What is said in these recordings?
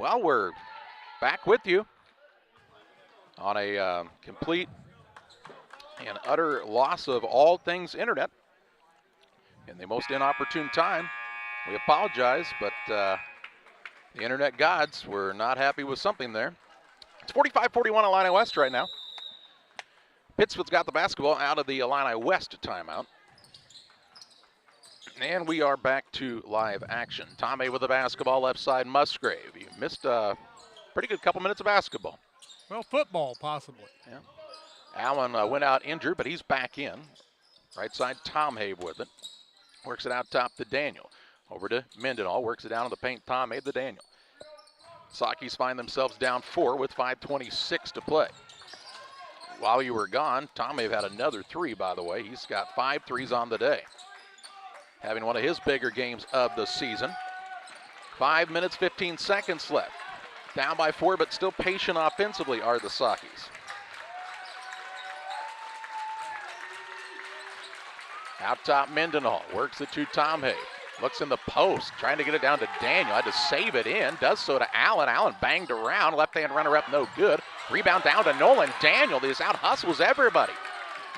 Well, we're back with you on a complete and utter loss of all things internet in the most inopportune time. We apologize, but the internet gods were not happy with something there. It's 45-41 Illini West right now. Pittsfield's got the basketball out of the Illini West timeout. And we are back to live action. Tommy with the basketball, left side Musgrave. You missed a pretty good couple minutes of basketball. Well, football, possibly. Yeah. Allen went out injured, but he's back in. Right side, Tom Habe with it. Works it out top to Daniel. Over to Mendenhall, works it down in the paint. Tom Habe to Daniel. Sockies find themselves down 4 with 5:26 to play. While you were gone, Tom Habe had another 3, by the way. He's got 5 threes on the day. Having one of his bigger games of the season. 5 minutes, 15 seconds left. Down by 4, but still patient offensively are the Sockies. Out top, Mendenhall works it to Tom Habe. Looks in the post, trying to get it down to Daniel. Had to save it in, does so to Allen. Allen banged around, left-hand runner-up, no good. Rebound down to Nolan. Daniel, this out-hustles everybody.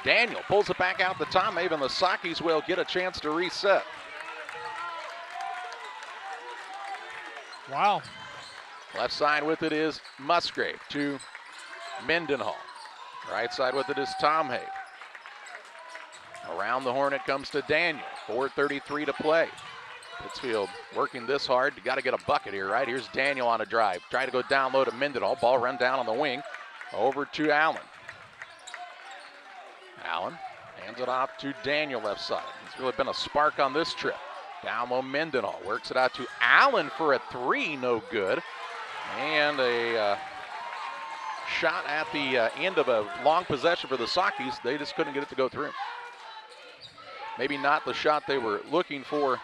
Daniel pulls it back out to Tom Habe, and the Sockies will get a chance to reset. Wow. Left side with it is Musgrave to Mendenhall. Right side with it is Tom Habe. Around the horn it comes to Daniel. 4:33 to play. Pittsfield working this hard. You got to get a bucket here, right? Here's Daniel on a drive. Try to go down low to Mendenhall. Ball run down on the wing. Over to Allen. Allen hands it off to Daniel left side. It's really been a spark on this trip. Down low Mendenhall. Works it out to Allen for a 3. No good. And a shot at the end of a long possession for the Sockies. They just couldn't get it to go through. Maybe not the shot they were looking for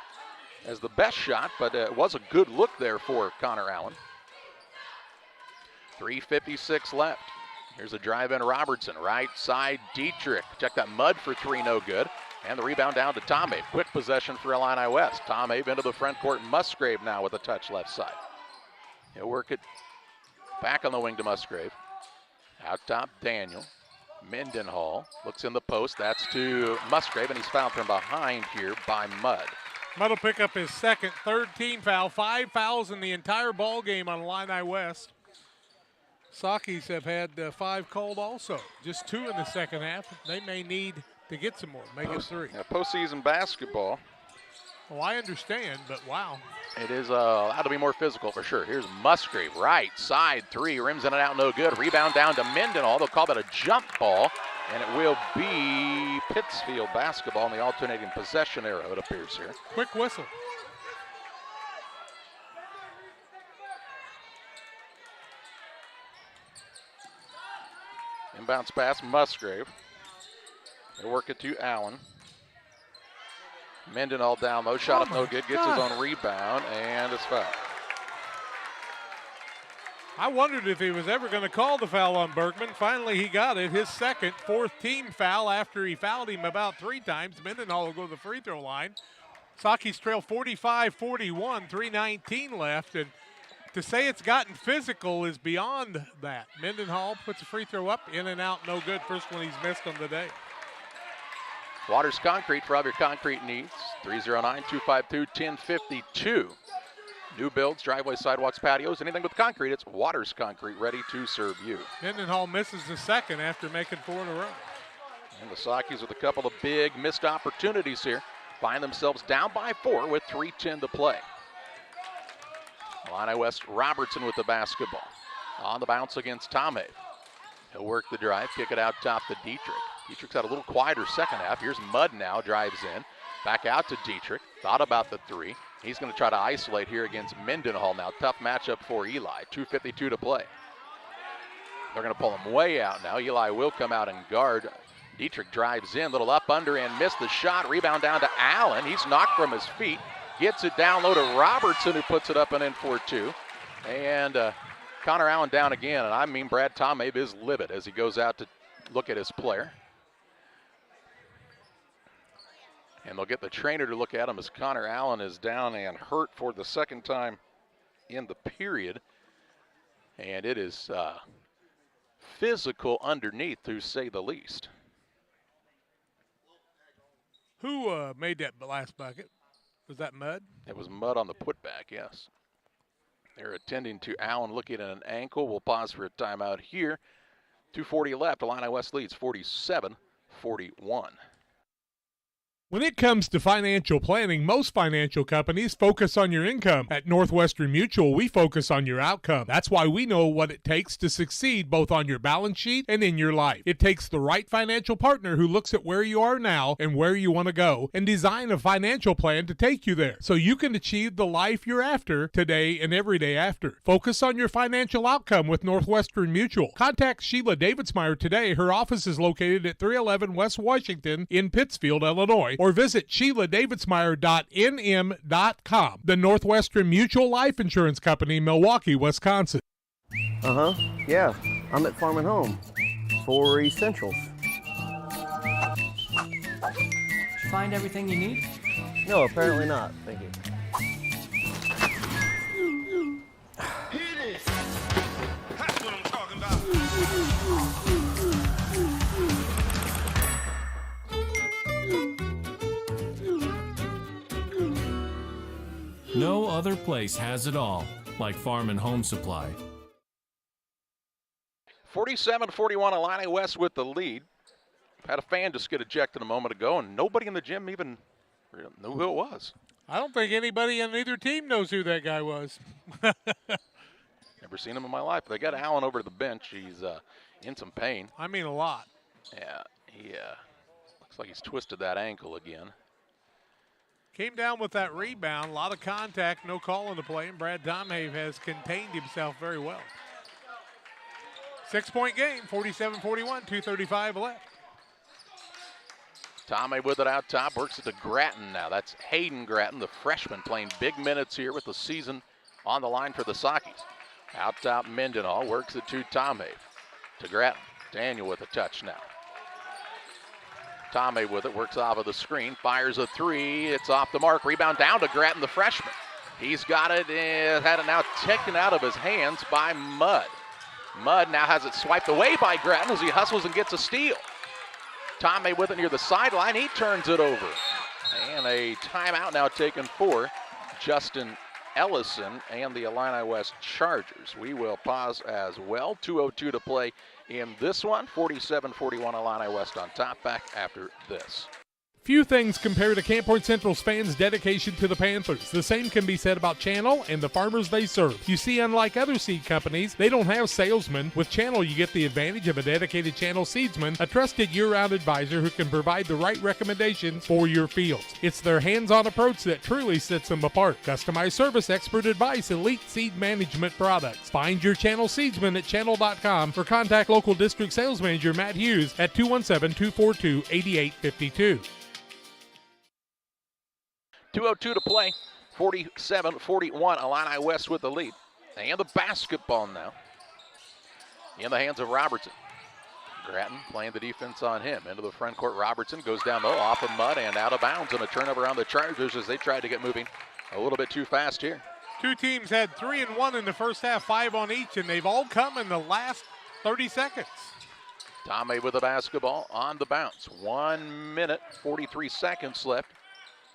as the best shot, but it was a good look there for Connor Allen. 3:56 left. Here's a drive in Robertson. Right side, Dietrich. Check that mud for 3, no good. And the rebound down to Tom Habe. Quick possession for Illini West. Tom Habe into the front court. Musgrave now with a touch left side. He'll work it back on the wing to Musgrave. Out top, Daniel. Mendenhall looks in the post. That's to Musgrave, and he's fouled from behind here by Mudd. Mudd will pick up his second, third team foul. 5 fouls in the entire ball game on Illini West. Sockies have had 5 called also. Just 2 in the second half. They may need to get some more, make it 3. Yeah, postseason basketball. Well, I understand, but wow. It is allowed to be more physical for sure. Here's Musgrave, right side 3, rims in and out, no good. Rebound down to Mendenhall. They'll call that a jump ball, and it will be Pittsfield basketball in the alternating possession era, it appears here. Quick whistle. Inbounds pass, Musgrave. They work it to Allen. Mendenhall down low, shot up no good, gets his own rebound, and it's fouled. I wondered if he was ever going to call the foul on Bergman. Finally, he got it. His second, 4th team foul after he fouled him about 3 times. Mendenhall will go to the free throw line. Sockies trail 45-41, 3:19 left, and to say it's gotten physical is beyond that. Mendenhall puts a free throw up, in and out, no good. First one he's missed on the day. Waters Concrete for all your concrete needs. 309-252-1052. New builds, driveways, sidewalks, patios, anything with concrete, it's Waters Concrete, ready to serve you. Mendenhall misses the second after making 4 in a row. And the Sockies with a couple of big missed opportunities here. Find themselves down by 4 with 3:10 to play. Illini West, Robertson with the basketball. On the bounce against Tom Habe. He'll work the drive, kick it out top to Dietrich. Dietrich's had a little quieter second half. Here's Mudd now, drives in. Back out to Dietrich. Thought about the 3. He's going to try to isolate here against Mendenhall now. Tough matchup for Eli. 2:52 to play. They're going to pull him way out now. Eli will come out and guard. Dietrich drives in. Little up under and missed the shot. Rebound down to Allen. He's knocked from his feet. Gets it down low to Robertson, who puts it up and in for 2. And Connor Allen down again. And I mean, Brad Tom Habe is livid as he goes out to look at his player. And they'll get the trainer to look at him as Connor Allen is down and hurt for the second time in the period. And it is physical underneath, to say the least. Who made that last bucket? Was that Mud? It was Mud on the putback, yes. They're attending to Allen looking at an ankle. We'll pause for a timeout here. 2:40 left. Illini West leads 47-41. When it comes to financial planning, most financial companies focus on your income. At Northwestern Mutual, we focus on your outcome. That's why we know what it takes to succeed both on your balance sheet and in your life. It takes the right financial partner who looks at where you are now and where you want to go and design a financial plan to take you there so you can achieve the life you're after today and every day after. Focus on your financial outcome with Northwestern Mutual. Contact Sheila Davidsmeyer today. Her office is located at 311 West Washington in Pittsfield, Illinois, or visit SheilaDavidsmeyer.nm.com. The Northwestern Mutual Life Insurance Company, Milwaukee, Wisconsin. Yeah, I'm at Farm and Home for essentials. Did you find everything you need? No, apparently not. Thank you. Hit it! That's what I'm talking about. No other place has it all like Farm and Home Supply. 47-41, Illini West with the lead. Had a fan just get ejected a moment ago, and nobody in the gym even knew who it was. I don't think anybody on either team knows who that guy was. Never seen him in my life. They got Allen over to the bench. He's in some pain. I mean a lot. Yeah, he looks like he's twisted that ankle again. Came down with that rebound, a lot of contact, no call on the play, and Brad Tomhave has contained himself very well. 6-point game, 47-41, 2:35 left. Tomhave with it out top, works it to Gratton now. That's Hayden Gratton, the freshman, playing big minutes here with the season on the line for the Sockies. Out top, Mendenhall works it to Tomhave. To Gratton. Daniel with a touch now. Tomhave with it, works off of the screen, fires a three. It's off the mark. Rebound down to Gratton, the freshman. He's got it, had it now taken out of his hands by Mudd. Mudd now has it swiped away by Gratton as he hustles and gets a steal. Tomhave with it near the sideline. He turns it over. And a timeout now taken for Justin Ellison and the Illini West Chargers. We will pause as well. 2:02 to play in this one. 47-41 Illini West on top. Back after this. Few things compare to Camp Point Central's fans' dedication to the Panthers. The same can be said about Channel and the farmers they serve. You see, unlike other seed companies, they don't have salesmen. With Channel, you get the advantage of a dedicated Channel seedsman, a trusted year-round advisor who can provide the right recommendations for your fields. It's their hands-on approach that truly sets them apart. Customized service, expert advice, elite seed management products. Find your Channel seedsman at channel.com or contact local district sales manager Matt Hughes at 217-242-8852. 2:02 to play, 47-41, Illini West with the lead. And the basketball now in the hands of Robertson. Gratton playing the defense on him. Into the front court, Robertson goes down low, off of Mudd and out of bounds, and a turnover on the Chargers as they tried to get moving a little bit too fast here. Two teams had 3 and 1 in the first half, 5 on each, and they've all come in the last 30 seconds. Tomhave with the basketball on the bounce. 1 minute, 43 seconds left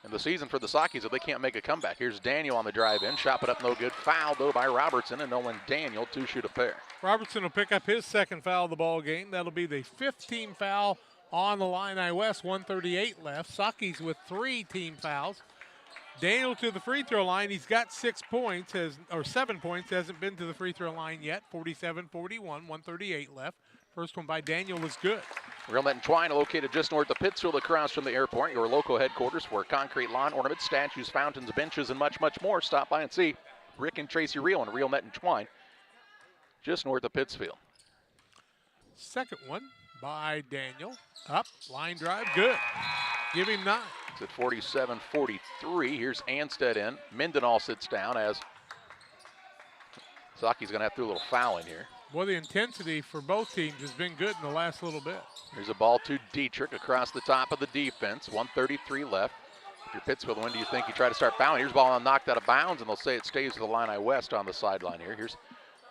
in the season for the Sockies if they can't make a comeback. Here's Daniel on the drive-in. Shot put up no good. Foul, though, by Robertson, and Nolan Daniel to shoot a pair. Robertson will pick up his second foul of the ball game. That'll be the 15th foul on the Illini West, 1:38 left. Sockies with 3 team fouls. Daniel to the free throw line. He's got 7 points, hasn't been to the free throw line yet. 47-41, 1:38 left. First one by Daniel is good. Real Net and Twine located just north of Pittsfield across from the airport, your local headquarters for concrete lawn ornaments, statues, fountains, benches, and much, much more. Stop by and see Rick and Tracy Real and Real Net and Twine just north of Pittsfield. Second one by Daniel. Up, line drive, good. Give him 9. It's at 47-43. Here's Anstead in. Mendenhall sits down as Saki's going to have to do a little fouling here. Well, the intensity for both teams has been good in the last little bit. Here's a ball to Dietrich across the top of the defense. 1:33 left. If you're Pittsfield, when do you think you try to start fouling? Here's a ball knocked out of bounds, and they'll say it stays with the Illini West on the sideline here. Here's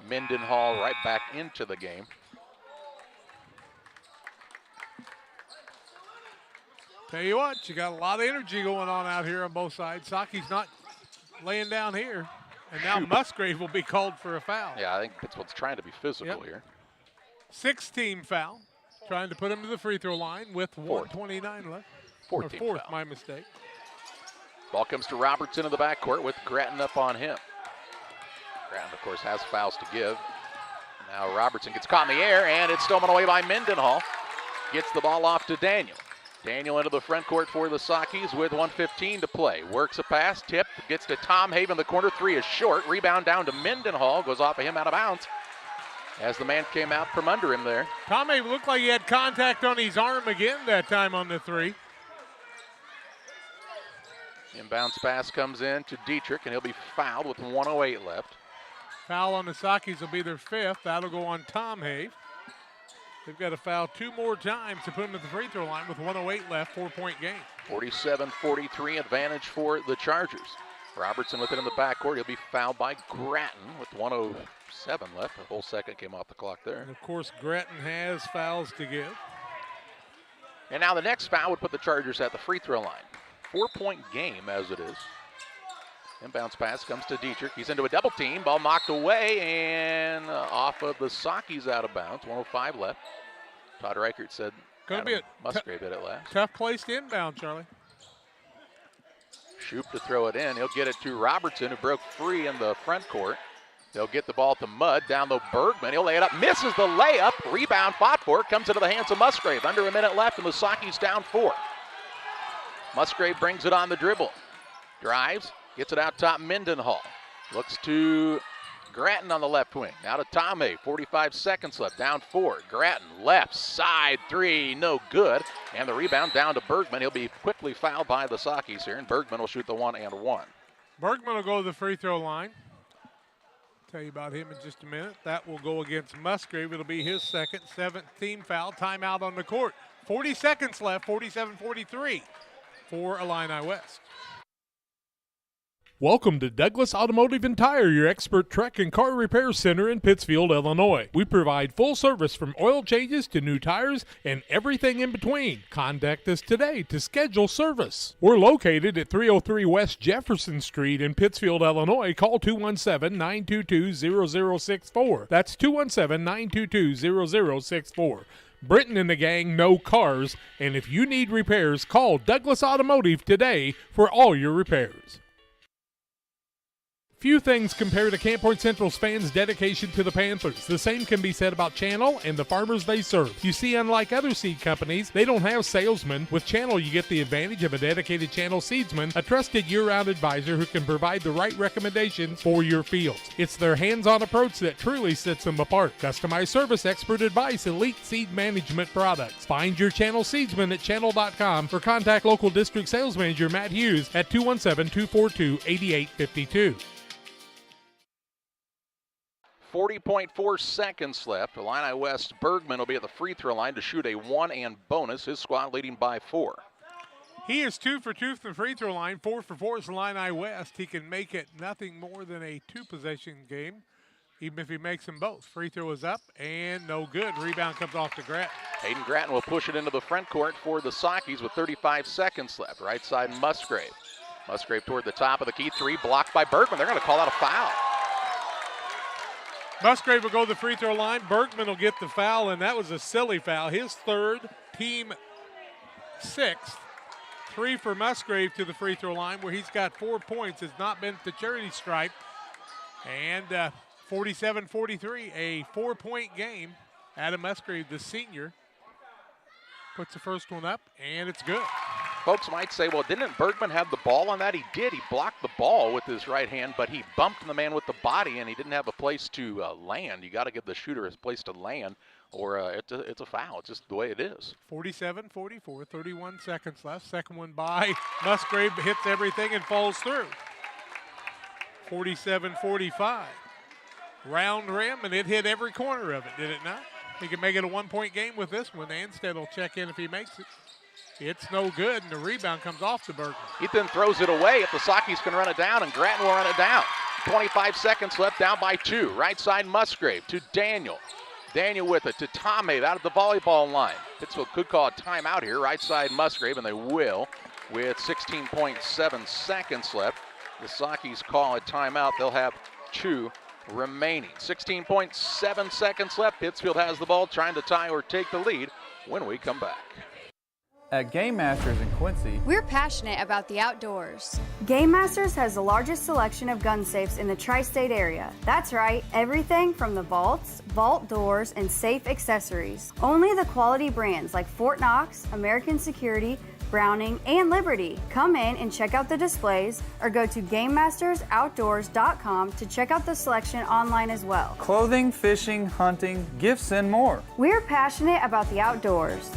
Mendenhall right back into the game. Tell you what, you got a lot of energy going on out here on both sides. Saki's not laying down here. And now Musgrave will be called for a foul. Yeah, I think Pittsfield's trying to be physical here. 6-team foul. Trying to put him to the free throw line with 1:29 left. Fourth, foul. My mistake. Ball comes to Robertson in the backcourt with Grattan up on him. Grattan, of course, has fouls to give. Now Robertson gets caught in the air, and it's stolen away by Mendenhall. Gets the ball off to Daniel. Daniel into the front court for the Sakis with 1:15 to play. Works a pass, tip, gets to Tom Haven in the corner. 3 is short. Rebound down to Mendenhall. Goes off of him out of bounds as the man came out from under him there. Tom Haven looked like he had contact on his arm again that time on the 3. Inbounds pass comes in to Dietrich, and he'll be fouled with 1:08 left. Foul on the Sakis will be their 5th. That'll go on Tom Haven. They've got to foul 2 more times to put him at the free throw line with 1:08 left, 4-point game. 47-43 advantage for the Chargers. Robertson with it in the backcourt. He'll be fouled by Grattan with 1:07 left. A whole second came off the clock there. And of course, Grattan has fouls to give. And now the next foul would put the Chargers at the free throw line. 4-point game as it is. Inbounds pass comes to Dietrich. He's into a double team. Ball knocked away and off of the Sakis out of bounds. 1:05 left. Todd Reichert said Gonna be a Musgrave hit it last. Tough place to inbound, Charlie. Shoop to throw it in. He'll get it to Robertson, who broke free in the front court. They'll get the ball to Mudd. Down low, Bergman. He'll lay it up. Misses the layup. Rebound fought for. Comes into the hands of Musgrave. Under a minute left, and the Sakis down 4. Musgrave brings it on the dribble. Drives. Gets it out top, Mendenhall. Looks to Grattan on the left wing. Now to Tomei, 45 seconds left, down 4. Grattan, left side 3, no good. And the rebound down to Bergman. He'll be quickly fouled by the Sakis here, and Bergman will shoot the 1-and-1. Bergman will go to the free throw line. Tell you about him in just a minute. That will go against Musgrave. It'll be his second, 7th team foul. Timeout on the court. 40 seconds left, 47-43 for Illini West. Welcome to Douglas Automotive and Tire, your expert truck and car repair center in Pittsfield, Illinois. We provide full service from oil changes to new tires and everything in between. Contact us today to schedule service. We're located at 303 West Jefferson Street in Pittsfield, Illinois. Call 217-922-0064. That's 217-922-0064. Britton and the gang know cars, and if you need repairs, call Douglas Automotive today for all your repairs. Few things compare to Camp Point Central's fans' dedication to the Panthers. The same can be said about Channel and the farmers they serve. You see, unlike other seed companies, they don't have salesmen. With Channel, you get the advantage of a dedicated Channel seedsman, a trusted year-round advisor who can provide the right recommendations for your fields. It's their hands-on approach that truly sets them apart. Customized service, expert advice, elite seed management products. Find your Channel seedsman at channel.com or contact local district sales manager Matt Hughes at 217-242-8852. 40.4 seconds left. Illini West Bergman will be at the free throw line to shoot a 1-and bonus. His squad leading by 4. He is 2 for 2 from the free throw line. 4 for 4 is Illini West. He can make it nothing more than a 2-possession game, even if he makes them both. Free throw is up and no good. Rebound comes off to Grattan. Hayden Grattan will push it into the front court for the Sakis with 35 seconds left. Right side Musgrave. Musgrave toward the top of the key. 3 blocked by Bergman. They're going to call out a foul. Musgrave will go to the free throw line. Bergman will get the foul, and that was a silly foul. His 3rd, team 6th. 3 for Musgrave to the free throw line, where he's got 4 points. Has not been at the charity stripe. And 47-43, a 4-point game. Adam Musgrave, the senior, puts the first one up, and it's good. Folks might say, well, didn't Bergman have the ball on that? He did. He blocked the ball with his right hand, but he bumped the man with the body, and he didn't have a place to land. You got to give the shooter a place to land, or it's a foul. It's just the way it is. 47-44, 31 seconds left. Second one by Musgrave, hits everything and falls through. 47-45. Round rim, and it hit every corner of it, did it not? He can make it a 1-point game with this one. Anstead will check in if he makes it. It's no good, and the rebound comes off to Bergman. Ethan throws it away. If the Sakis can run it down, and Grattan will run it down. 25 seconds left, down by 2. Right side Musgrave to Daniel. Daniel with it to Tomei out of the volleyball line. Pittsfield could call a timeout here. Right side Musgrave, and they will with 16.7 seconds left. The Sockies call a timeout. They'll have 2 remaining. 16.7 seconds left. Pittsfield has the ball, trying to tie or take the lead when we come back. At Game Masters in Quincy, we're passionate about the outdoors. Game Masters has the largest selection of gun safes in the tri-state area. That's right, everything from the vaults, vault doors, and safe accessories. Only the quality brands like Fort Knox, American Security, Browning, and Liberty. Come in and check out the displays or go to GameMastersOutdoors.com to check out the selection online as well. clothing, fishing, hunting, gifts, and more. We're passionate about the outdoors.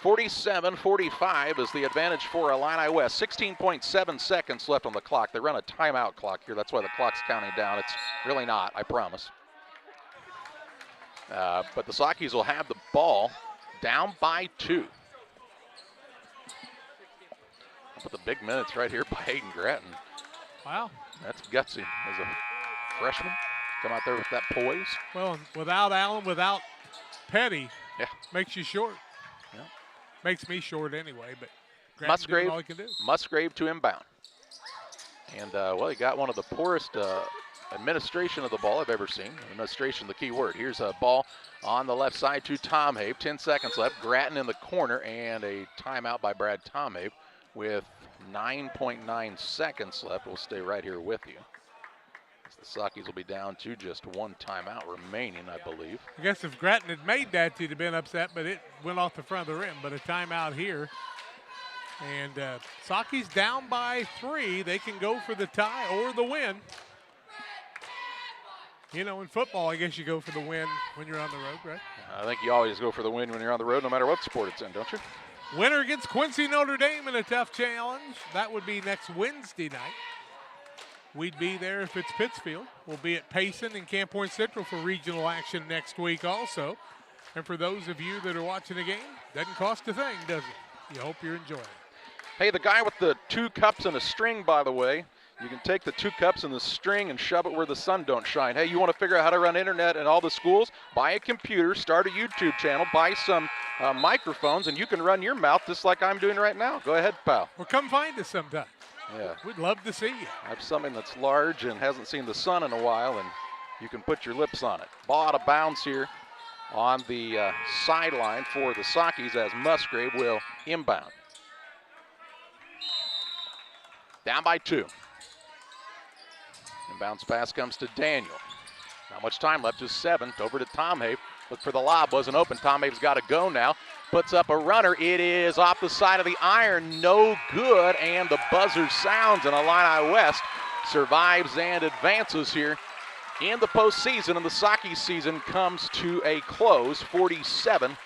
47-45 is the advantage for Illini West. 16.7 seconds left on the clock. They run a timeout clock here. That's why the clock's counting down. It's really not, I promise. But the Sockies will have the ball down by 2. I'll put the big minutes right here by Hayden Gratton. Wow. That's gutsy as a freshman. Come out there with that poise. Well, without Allen, without Petty, yeah, makes you short. Yeah. Makes me short anyway, but Musgrave, all he can do. Musgrave to inbound. And, well, he got one of the poorest administration of the ball I've ever seen. Administration, the key word. Here's a ball on the left side to Tomei. 10 seconds left. Gratton in the corner, and a timeout by Brad Tomei with 9.9 seconds left. We'll stay right here with you. The Sockies will be down to just 1 timeout remaining, I believe. I guess if Gratton had made that, he'd have been upset, but it went off the front of the rim. But a timeout here. And Sockies down by 3. They can go for the tie or the win. You know, in football, I guess you go for the win when you're on the road, right? I think you always go for the win when you're on the road, no matter what sport it's in, don't you? Winner against Quincy Notre Dame in a tough challenge. That would be next Wednesday night. We'd be there if it's Pittsfield. We'll be at Payson and Camp Point Central for regional action next week also. And for those of you that are watching the game, doesn't cost a thing, does it? You hope you're enjoying it. Hey, the guy with the 2 cups and a string, by the way, you can take the 2 cups and the string and shove it where the sun don't shine. Hey, you want to figure out how to run internet in all the schools? Buy a computer, start a YouTube channel, buy some microphones, and you can run your mouth just like I'm doing right now. Go ahead, pal. Well, come find us sometime. Yeah. We'd love to see you. I have something that's large and hasn't seen the sun in a while, and you can put your lips on it. Ball out of bounds here on the sideline for the Sockies as Musgrave will inbound. Down by 2. Inbounds pass comes to Daniel. Not much time left, just 7. Over to Tomei. Look for the lob, wasn't open. Tomei's got to go now. Puts up a runner. It is off the side of the iron. No good, and the buzzer sounds, and Illini West survives and advances here in the postseason, and the Sockies season comes to a close, 47-45.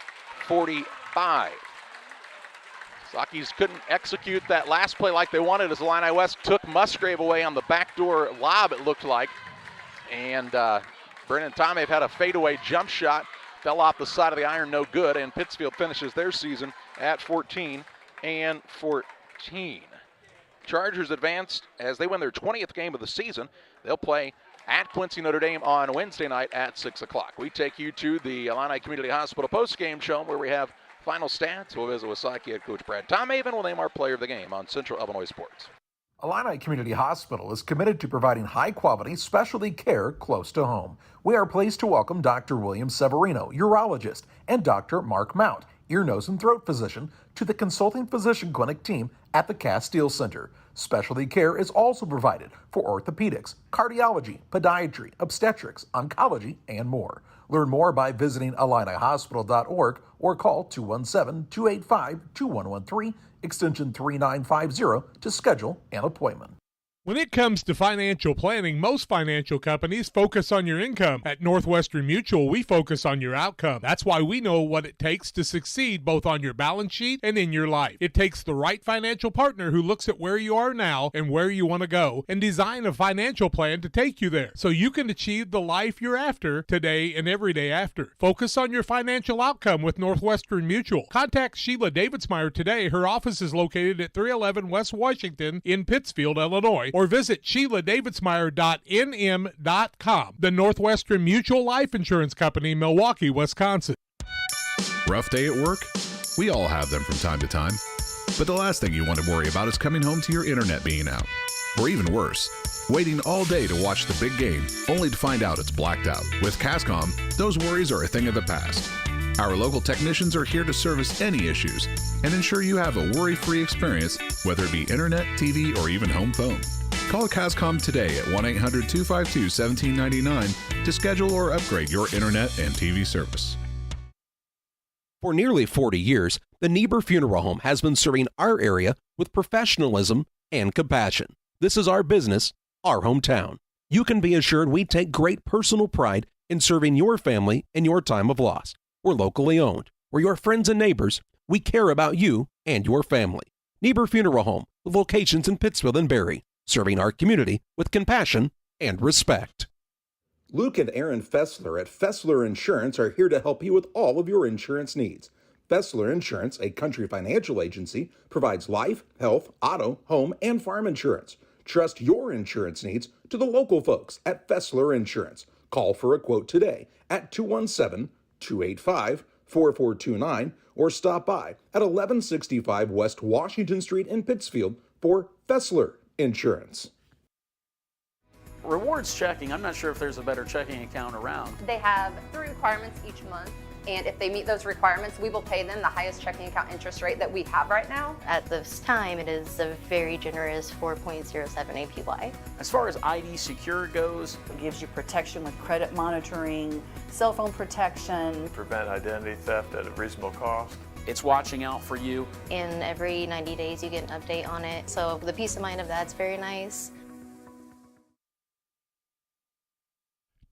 Sockies couldn't execute that last play like they wanted as Illini West took Musgrave away on the backdoor lob, it looked like. And Brennan Tomei had a fadeaway jump shot. Fell off the side of the iron, no good, and Pittsfield finishes their season at 14-14. Chargers advanced as they win their 20th game of the season. They'll play at Quincy Notre Dame on Wednesday night at 6 o'clock. We take you to the Illini Community Hospital post-game show where we have final stats. We'll visit with Sockie head coach Brad Tomei, and we'll name our player of the game on Central Illinois Sports. Illini Community Hospital is committed to providing high-quality specialty care close to home. We are pleased to welcome Dr. William Severino, urologist, and Dr. Mark Mount, ear, nose, and throat physician, to the consulting physician clinic team at the Castile Center. Specialty care is also provided for orthopedics, cardiology, podiatry, obstetrics, oncology, and more. Learn more by visiting IlliniHospital.org or call 217-285-2113, extension 3950 to schedule an appointment. When it comes to financial planning, most financial companies focus on your income. At Northwestern Mutual, we focus on your outcome. That's why we know what it takes to succeed both on your balance sheet and in your life. It takes the right financial partner who looks at where you are now and where you want to go and design a financial plan to take you there so you can achieve the life you're after today and every day after. Focus on your financial outcome with Northwestern Mutual. Contact Sheila Davidsmeyer today. Her office is located at 311 West Washington in Pittsfield, Illinois, or visit SheilaDavidsmeyer.nm.com. The Northwestern Mutual Life Insurance Company, Milwaukee, Wisconsin. Rough day at work? We all have them from time to time. But the last thing you want to worry about is coming home to your internet being out. Or even worse, waiting all day to watch the big game, only to find out it's blacked out. With Cascom, those worries are a thing of the past. Our local technicians are here to service any issues and ensure you have a worry-free experience, whether it be internet, TV, or even home phone. Call Cascom today at 1-800-252-1799 to schedule or upgrade your internet and TV service. For nearly 40 years, the Niebuhr Funeral Home has been serving our area with professionalism and compassion. This is our business, our hometown. You can be assured we take great personal pride in serving your family in your time of loss. We're locally owned. We're your friends and neighbors. We care about you and your family. Niebuhr Funeral Home, with locations in Pittsfield and Barrie, serving our community with compassion and respect. Luke and Aaron Fessler at Fessler Insurance are here to help you with all of your insurance needs. Fessler Insurance, a country financial agency, provides life, health, auto, home, and farm insurance. Trust your insurance needs to the local folks at Fessler Insurance. Call for a quote today at 217-285-4429 or stop by at 1165 West Washington Street in Pittsfield for Fessler Insurance. Rewards checking, I'm not sure if there's a better checking account around. They have 3 requirements each month, and if they meet those requirements, we will pay them the highest checking account interest rate that we have right now. At this time, it is a very generous 4.07 APY. As far as ID Secure goes, it gives you protection with credit monitoring, cell phone protection. Prevent identity theft at a reasonable cost. It's watching out for you. And every 90 days you get an update on it, so the peace of mind of that's very nice.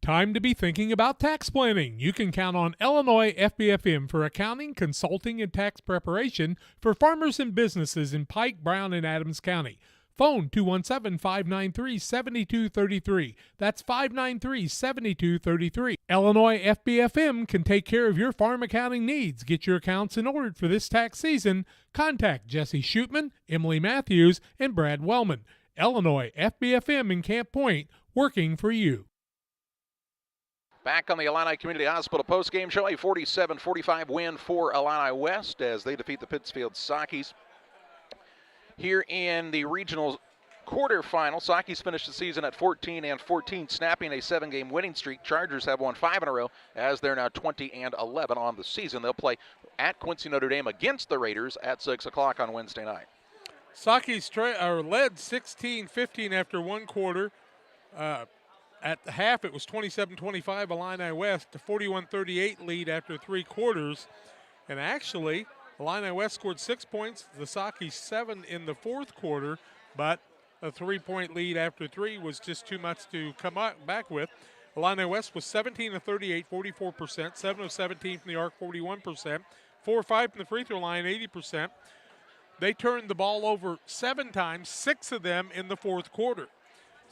Time to be thinking about tax planning. You can count on Illinois FBFM for accounting, consulting, and tax preparation for farmers and businesses in Pike, Brown, and Adams County. Phone 217-593-7233. That's 593-7233. Illinois FBFM can take care of your farm accounting needs. Get your accounts in order for this tax season. Contact Jesse Shootman, Emily Matthews, and Brad Wellman. Illinois FBFM in Camp Point, working for you. Back on the Illini Community Hospital postgame show, a 47-45 win for Illini West as they defeat the Pittsfield Sockies. Here in the regional quarterfinal, Sockies finished the season at 14-14, snapping a 7-game winning streak. Chargers have won 5 in a row as they're now 20-11 on the season. They'll play at Quincy Notre Dame against the Raiders at 6 o'clock on Wednesday night. Sockies led 16-15 after one quarter. At the half, it was 27-25 Illini West, to 41-38 lead after 3 quarters. And actually, Illini West scored 6 points, the Sockies 7 in the 4th quarter, but a 3-point lead after 3 was just too much to come back with. Illini West was 17 of 38, 44%, 7 of 17 from the arc, 41%, 4 of 5 from the free throw line, 80%. They turned the ball over 7 times, 6 of them in the 4th quarter.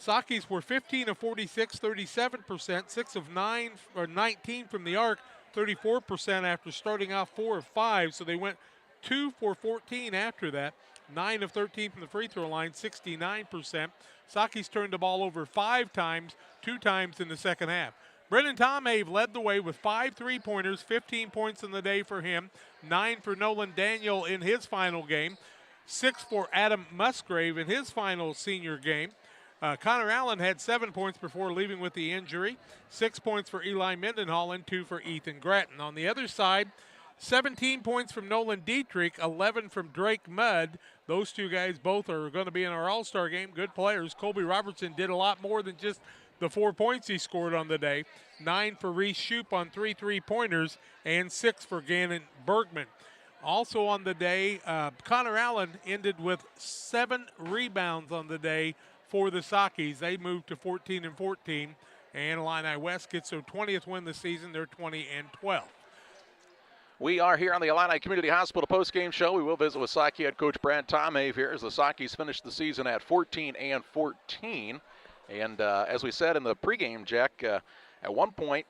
Sockies were 15 of 46, 37%, 6 of 19 from the arc, 34% after starting off 4 of 5, so they went 2 for 14 after that, 9 of 13 from the free throw line, 69%. Sockies turned the ball over 5 times, 2 times in the second half. Brendan Tomhave led the way with 5 3-pointers, 15 points in the day for him, 9 for Nolan Daniel in his final game, 6 for Adam Musgrave in his final senior game. Connor Allen had 7 points before leaving with the injury, 6 points for Eli Mendenhall and 2 for Ethan Gratton. On the other side, 17 points from Nolan Dietrich, 11 from Drake Mudd. Those 2 guys both are going to be in our All-Star game. Good players. Colby Robertson did a lot more than just the 4 points he scored on the day. 9 for Reese Shoup on 3 3-pointers and 6 for Gannon Bergman. Also on the day, Connor Allen ended with 7 rebounds on the day for the Sockies. They moved to 14-14, and Illini West gets their 20th win this season. They're 20-12. We are here on the Illini Community Hospital postgame show. We will visit with Saukey head coach Brad Tomave here as the Sockies finish the season at 14-14. And as we said in the pregame, Jack, at one point,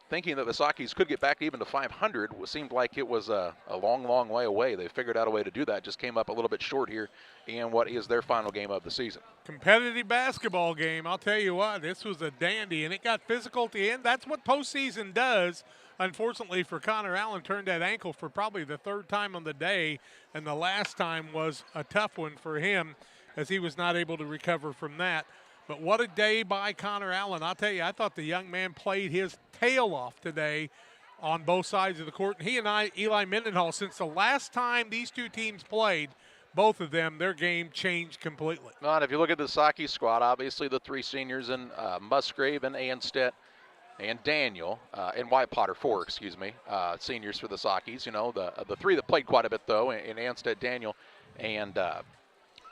thinking that the Sockies could get back even to 500 seemed like it was a long, long way away. They figured out a way to do that, just came up a little bit short here in what is their final game of the season. Competitive basketball game, I'll tell you what, this was a dandy, and it got physical at the end. That's what postseason does. Unfortunately for Connor Allen, turned that ankle for probably the third time on the day, and the last time was a tough one for him as he was not able to recover from that. But what a day by Connor Allen. I'll tell you, I thought the young man played his tail off today on both sides of the court. And he and Eli Mendenhall, since the last time these two teams played, both of them, their game changed completely. Well, and if you look at the Saukey squad, obviously the three seniors in Musgrave and Anstedt and Daniel, and Wyatt Potter, four, seniors for the Sockies. You know, the three that played quite a bit, though, in Anstedt, Daniel, and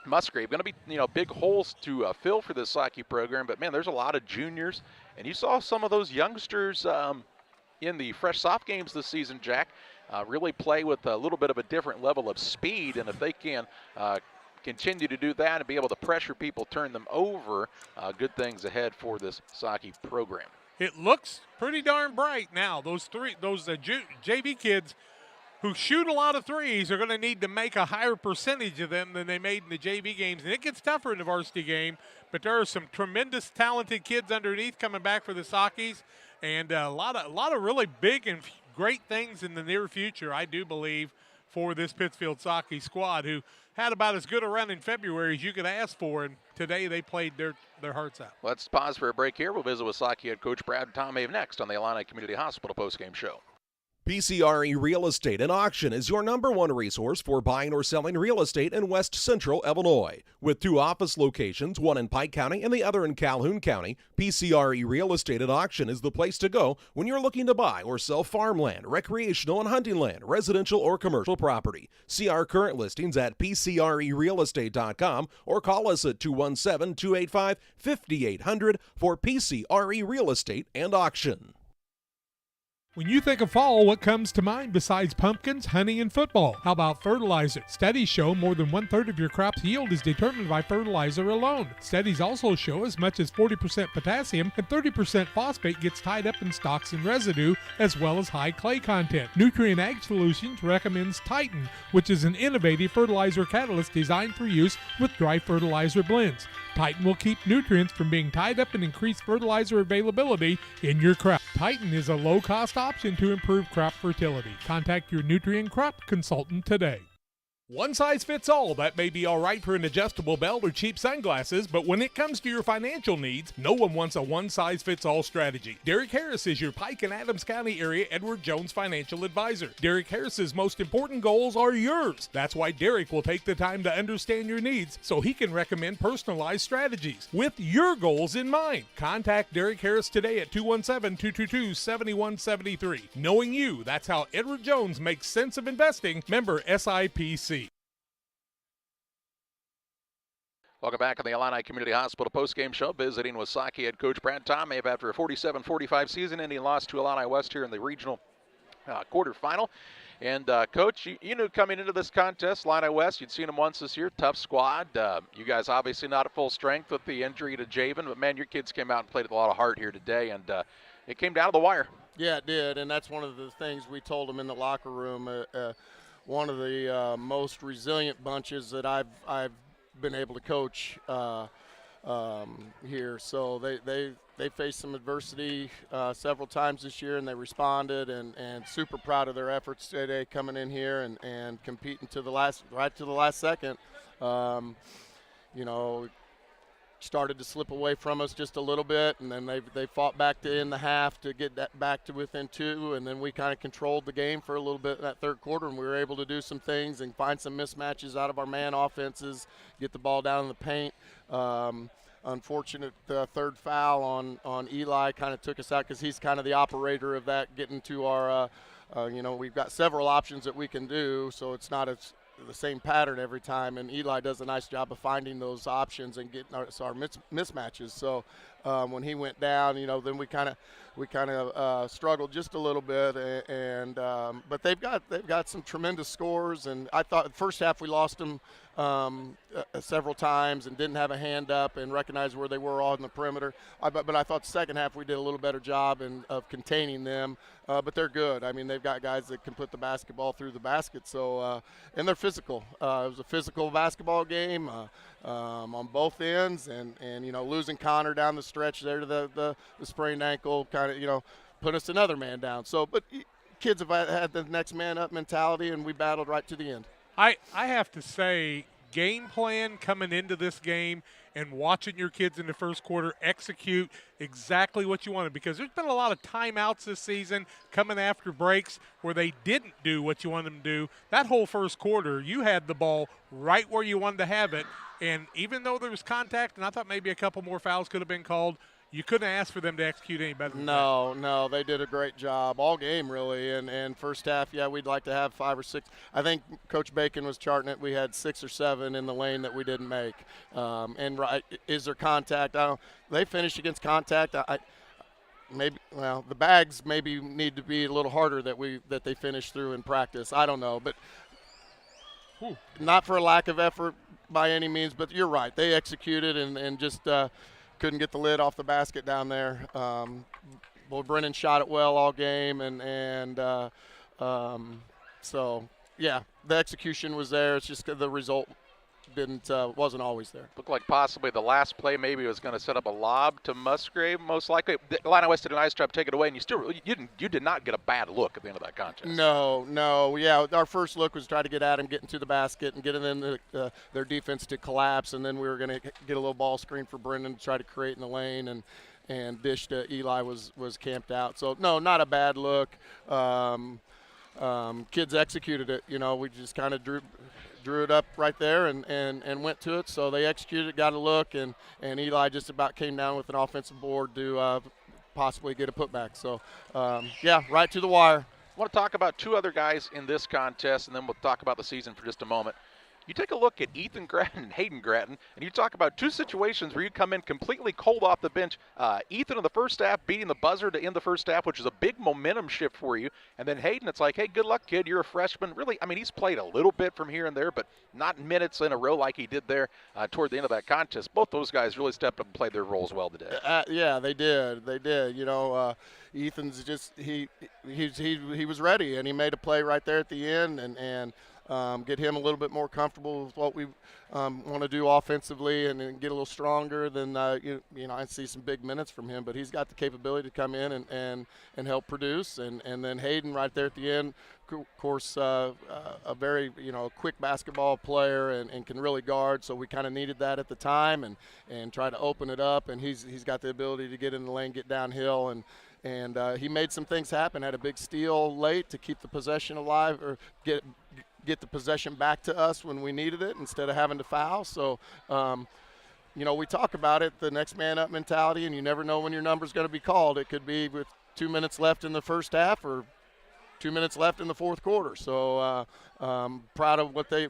Musgrave. Going to be, big holes to fill for this Saukey program. But, man, there's a lot of juniors. And you saw some of those youngsters in the fresh soft games this season, Jack, really play with a little bit of a different level of speed. And if they can continue to do that and be able to pressure people, turn them over, good things ahead for this Saukey program. It looks pretty darn bright now. Those JV kids who shoot a lot of threes are going to need to make a higher percentage of them than they made in the JV games. And it gets tougher in the varsity game, but there are some tremendous talented kids underneath coming back for the Sockies, and a lot of really big and great things in the near future, I do believe, for this Pittsfield Saukey squad, who had about as good a run in February as you could ask for, and today they played their hearts out. Let's pause for a break here. We'll visit with Saukey head coach Brad Tomave next on the Illini Community Hospital postgame show. PCRE Real Estate and Auction is your #1 resource for buying or selling real estate in West Central Illinois. With 2 office locations, one in Pike County and the other in Calhoun County, PCRE Real Estate and Auction is the place to go when you're looking to buy or sell farmland, recreational and hunting land, residential or commercial property. See our current listings at PCRERealestate.com or call us at 217-285-5800 for PCRE Real Estate and Auction. When you think of fall, what comes to mind besides pumpkins, honey, and football? How about fertilizer? Studies show more than 1/3 of your crop's yield is determined by fertilizer alone. Studies also show as much as 40% potassium and 30% phosphate gets tied up in stalks and residue, as well as high clay content. Nutrient Ag Solutions recommends Titan, which is an innovative fertilizer catalyst designed for use with dry fertilizer blends. Titan will keep nutrients from being tied up and increase fertilizer availability in your crop. Titan is a low-cost option to improve crop fertility. Contact your nutrient crop consultant today. One size fits all. That may be all right for an adjustable belt or cheap sunglasses, but when it comes to your financial needs, no one wants a one-size-fits-all strategy. Derek Harris is your Pike and Adams County area Edward Jones financial advisor. Derek Harris's most important goals are yours. That's why Derek will take the time to understand your needs so he can recommend personalized strategies with your goals in mind. Contact Derek Harris today at 217-222-7173. Knowing you, that's how Edward Jones makes sense of investing. Member SIPC. Welcome back on the Illini Community Hospital postgame show, visiting with Saukey head coach Brad Tomave after a 47-45 season, and he lost to Illini West here in the regional quarterfinal. And Coach, you knew coming into this contest, Illini West, you'd seen them once this year, tough squad. You guys obviously not at full strength with the injury to Javen, but man, your kids came out and played with a lot of heart here today, and it came down to the wire. Yeah, it did, and that's one of the things we told them in the locker room. One of the most resilient bunches that I've been able to coach here. So they faced some adversity several times this year, and they responded, and super proud of their efforts today coming in here and competing to the last second. Started to slip away from us just a little bit, and then they fought back to end the half to get that back to within 2, and then we kind of controlled the game for a little bit in that third quarter, and we were able to do some things and find some mismatches out of our man offenses, get the ball down in the paint. Unfortunate third foul on Eli kind of took us out because he's kind of the operator of that, getting to our we've got several options that we can do, so it's not the same pattern every time, and Eli does a nice job of finding those options and getting our mismatches. So when he went down, then we kind of struggled just a little bit, but they've got some tremendous scores, and I thought the first half we lost them several times and didn't have a hand up and recognize where they were all in the perimeter. But I thought the second half we did a little better job of containing them. But they're good. I mean, they've got guys that can put the basketball through the basket. So and they're physical. It was a physical basketball game on both ends, and losing Connor down the stretch there to the sprained ankle kind of put us another man down. So, but kids have had the next man up mentality, and we battled right to the end. I have to say, game plan coming into this game and watching your kids in the first quarter execute exactly what you wanted, because there's been a lot of timeouts this season coming after breaks where they didn't do what you wanted them to do. That whole first quarter, you had the ball right where you wanted to have it, and even though there was contact and I thought maybe a couple more fouls could have been called, you couldn't ask for them to execute any better than that. No, they did a great job all game, really. And first half, we'd like to have 5 or 6. I think Coach Bacon was charting it. We had 6 or 7 in the lane that we didn't make. Is there contact? They finished against contact. The bags maybe need to be a little harder that they finish through in practice. I don't know, but not for a lack of effort by any means. But you're right, they executed and just. Couldn't get the lid off the basket down there. Brennan shot it well all game, so the execution was there. It's just the result wasn't always there. Looked like possibly the last play maybe was going to set up a lob to Musgrave, most likely. Illini West did a nice job taking it away, and you did not get a bad look at the end of that contest. No. Our first look was to try to get at him, getting to the basket, and getting them their defense to collapse, and then we were going to get a little ball screen for Brendan to try to create in the lane, and dish to Eli was camped out. So, no, not a bad look. Kids executed it. We just kind of drew it up right there and went to it. So they executed it, got a look, and Eli just about came down with an offensive board to possibly get a putback. So, right to the wire. I want to talk about 2 other guys in this contest, and then we'll talk about the season for just a moment. You take a look at Ethan Gratton and Hayden Gratton, and you talk about 2 situations where you come in completely cold off the bench. Ethan in the first half beating the buzzer to end the first half, which is a big momentum shift for you. And then Hayden, it's like, hey, good luck, kid. You're a freshman. Really, he's played a little bit from here and there, but not minutes in a row like he did there toward the end of that contest. Both those guys really stepped up and played their roles well today. They did. Ethan's just he was ready, and he made a play right there at the end, and get him a little bit more comfortable with what we want to do offensively, and get a little stronger. Then I see some big minutes from him, but he's got the capability to come in and help produce. And then Hayden right there at the end, of course, a very quick basketball player and can really guard. So we kind of needed that at the time and try to open it up. And he's got the ability to get in the lane, get downhill, and he made some things happen. Had a big steal late to keep the possession alive, or get the possession back to us when we needed it instead of having to foul. So, we talk about it, the next man up mentality, and you never know when your number's going to be called. It could be with 2 minutes left in the first half or 2 minutes left in the fourth quarter. So, proud of what they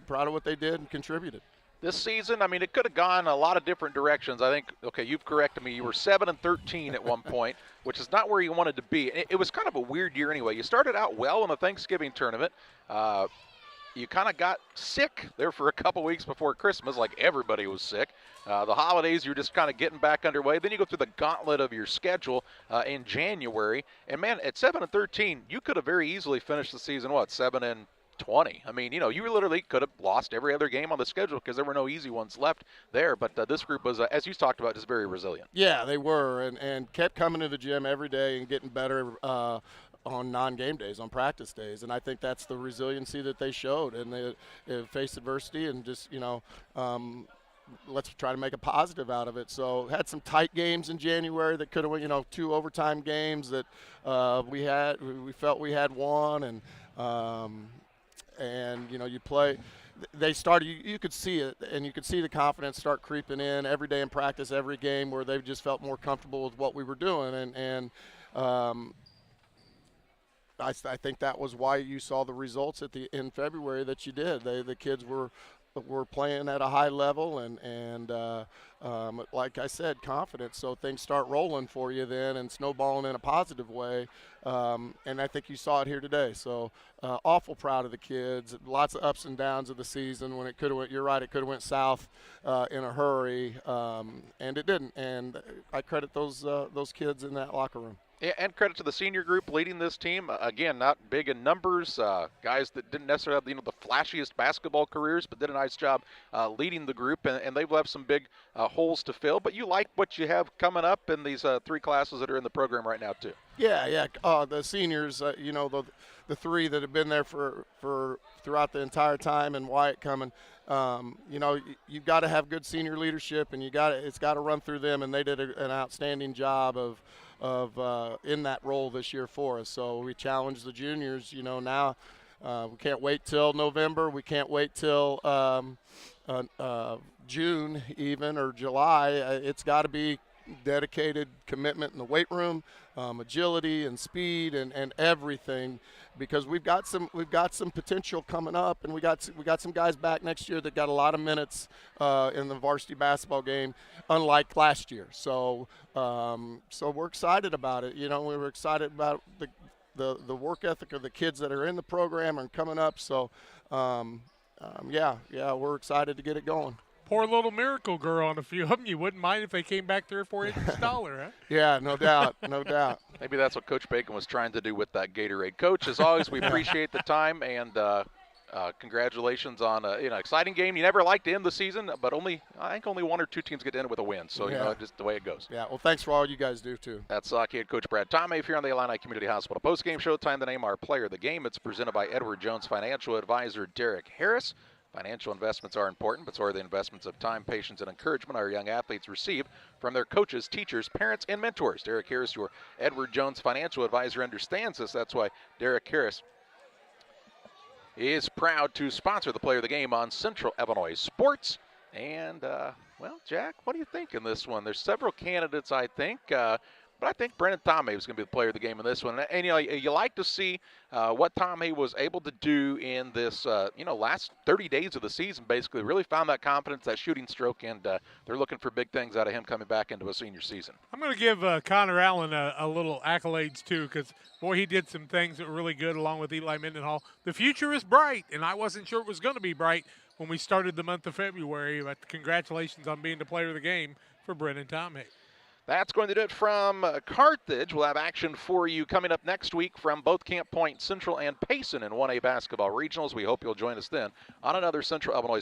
did and contributed. This season, it could have gone a lot of different directions. I think, okay, you've corrected me. You were 7-13 at one point, which is not where you wanted to be. It was kind of a weird year anyway. You started out well in the Thanksgiving tournament. You kind of got sick there for a couple weeks before Christmas, like everybody was sick. The holidays, you're just kind of getting back underway. Then you go through the gauntlet of your schedule in January. And, man, at 7-13, you could have very easily finished the season, 7-20. You literally could have lost every other game on the schedule because there were no easy ones left there. But this group was, as you talked about, just very resilient. Yeah, they were, and kept coming to the gym every day and getting better on non-game days, on practice days. And I think that's the resiliency that they showed. And they faced adversity and just, let's try to make a positive out of it. So had some tight games in January that could have won, 2 overtime games that we felt we had won. And you play. They started. You could see it, and you could see the confidence start creeping in every day in practice, every game, where they just felt more comfortable with what we were doing. And I think that was why you saw the results in February that you did. The kids were playing at a high level and like I said, confidence. So things start rolling for you then and snowballing in a positive way. And I think you saw it here today. So awful proud of the kids. Lots of ups and downs of the season when it could have went. You're right, it could have went south in a hurry, and it didn't. And I credit those kids in that locker room. Yeah, and credit to the senior group leading this team. Again, not big in numbers, guys that didn't necessarily have the flashiest basketball careers, but did a nice job leading the group, and they've left some big holes to fill. But you like what you have coming up in these 3 classes that are in the program right now, too. Yeah. The seniors, the 3 that have been there for throughout the entire time, and Wyatt coming. You've got to have good senior leadership, and it's got to run through them, and they did an outstanding job of in that role this year for us. So we challenge the juniors. Now we can't wait till November. We can't wait till June even or July. It's got to be dedicated commitment in the weight room, agility and speed and everything, because we've got some potential coming up, and we got some guys back next year that got a lot of minutes in the varsity basketball game, unlike last year. So we're excited about it. We were excited about the work ethic of the kids that are in the program and coming up. So we're excited to get it going. Poor little Miracle Girl on a few of them. You wouldn't mind if they came back 3 or 4 inches taller, huh? Yeah, no doubt, no doubt. Maybe that's what Coach Bacon was trying to do with that Gatorade. Coach, as always, we appreciate the time, and congratulations on an exciting game. You never like to end the season, but I think only 1 or 2 teams get to end it with a win. So, just the way it goes. Yeah, well, thanks for all you guys do, too. That's Saukey head coach Brad Tomei here on the Illini Community Hospital postgame showtime. The name our player of the game. It's presented by Edward Jones Financial Advisor Derek Harris. Financial investments are important, but so are the investments of time, patience, and encouragement our young athletes receive from their coaches, teachers, parents, and mentors. Derek Harris, your Edward Jones Financial Advisor, understands this. That's why Derek Harris is proud to sponsor the player of the game on Central Illinois Sports. And, Jack, what do you think in this one? There's several candidates, I think. But I think Brennan Tomei was going to be the player of the game in this one. And, you like to see what Tomei was able to do in this, last 30 days of the season, basically. Really found that confidence, that shooting stroke, and they're looking for big things out of him coming back into a senior season. I'm going to give Connor Allen a little accolades, too, because, boy, he did some things that were really good along with Eli Mendenhall. The future is bright, and I wasn't sure it was going to be bright when we started the month of February. But congratulations on being the player of the game for Brennan Tomei. That's going to do it from Carthage. We'll have action for you coming up next week from both Camp Point Central and Payson in 1A basketball regionals. We hope you'll join us then on another Central Illinois